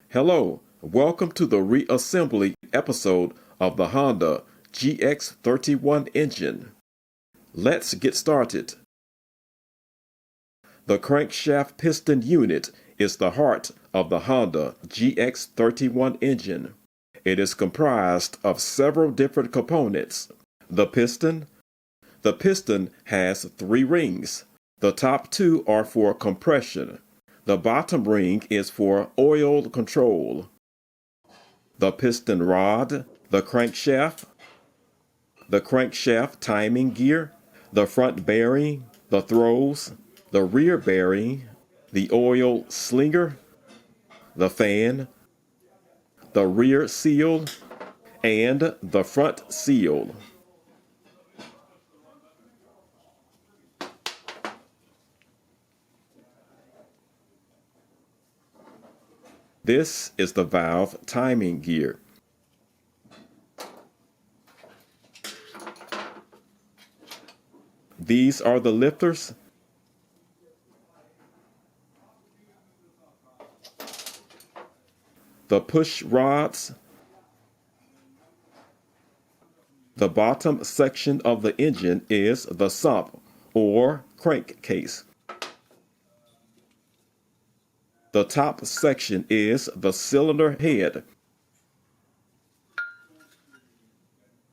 Hello, welcome to the reassembly episode of the Honda GX31 engine. Let's get started. The crankshaft piston unit is the heart of the Honda GX31 engine. It is comprised of several different components. The piston has 3 rings. The top 2 are for compression. The bottom ring is for oil control. The piston rod, the crankshaft timing gear, the front bearing, the throws, the rear bearing, the oil slinger, the fan, the rear seal, and the front seal. This is the valve timing gear. These are the lifters. The push rods. The bottom section of the engine is the sump or crankcase. The top section is the cylinder head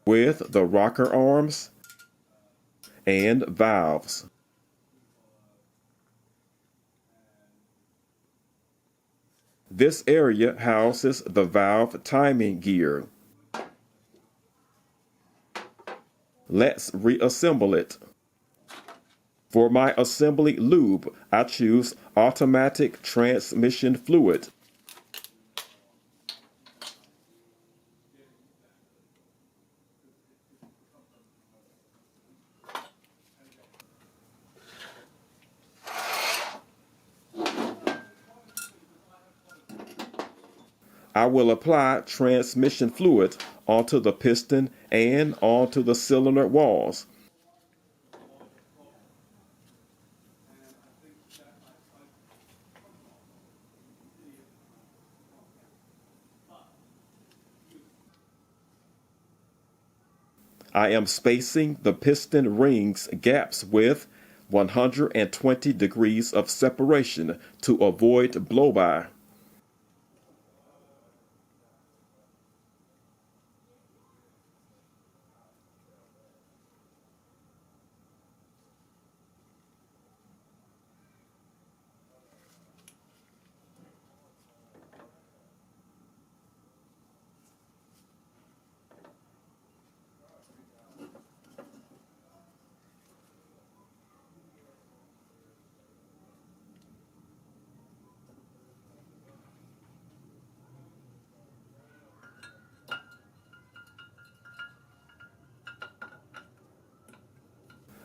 with the rocker arms and valves. This area houses the valve timing gear. Let's reassemble it. For my assembly lube, I choose automatic transmission fluid. I will apply transmission fluid onto the piston and onto the cylinder walls. I am spacing the piston rings gaps with 120 degrees of separation to avoid blow-by.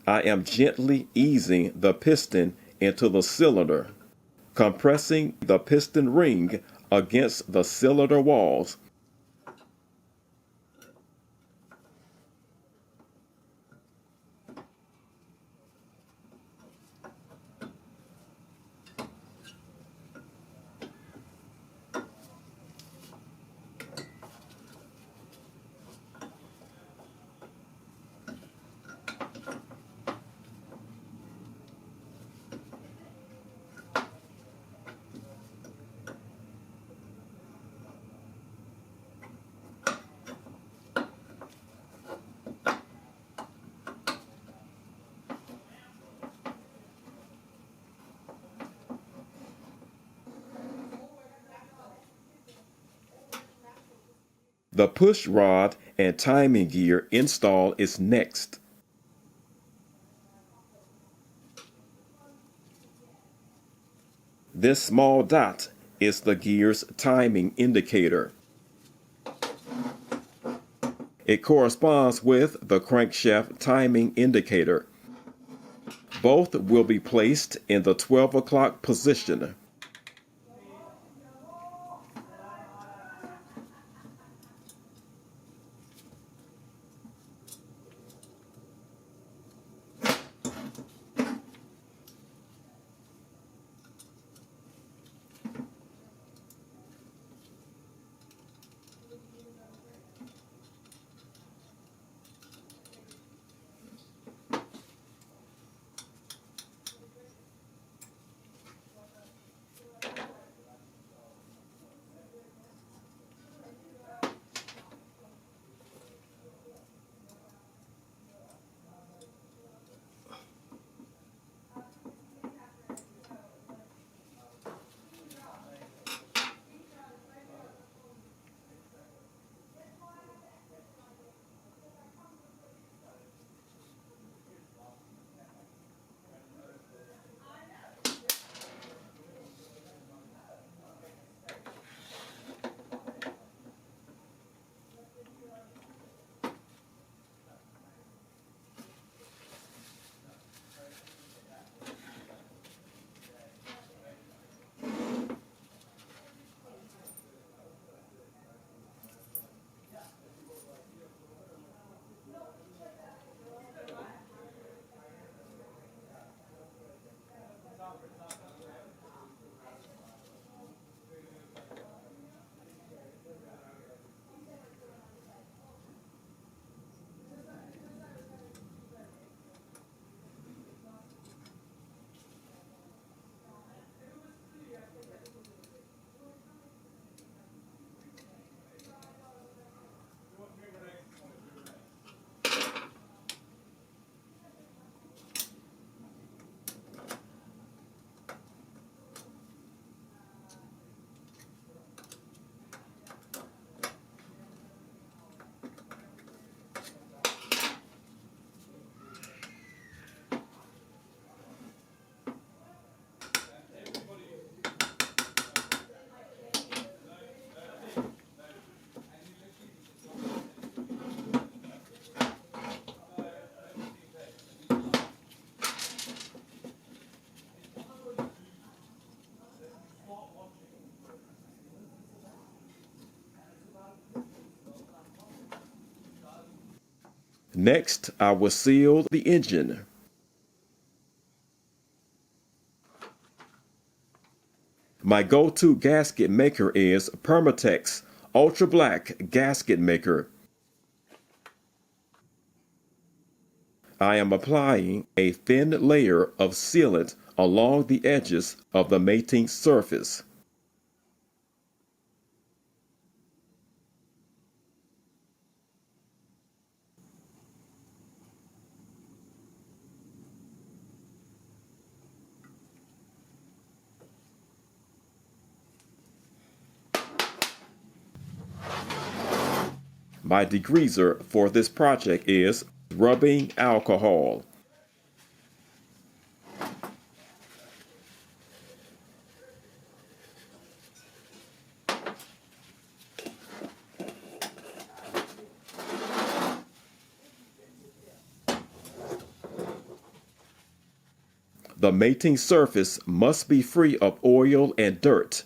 I am gently easing the piston into the cylinder, compressing the piston ring against the cylinder walls. The push rod and timing gear install is next. This small dot is the gear's timing indicator. It corresponds with the crankshaft timing indicator. Both will be placed in the 12 o'clock position. Next, I will seal the engine. My go-to gasket maker is Permatex Ultra Black Gasket Maker. I am applying a thin layer of sealant along the edges of the mating surface. My degreaser for this project is rubbing alcohol. The mating surface must be free of oil and dirt.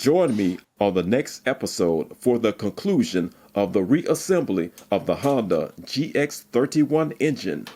Join me on the next episode for the conclusion of the reassembly of the Honda GX31 engine.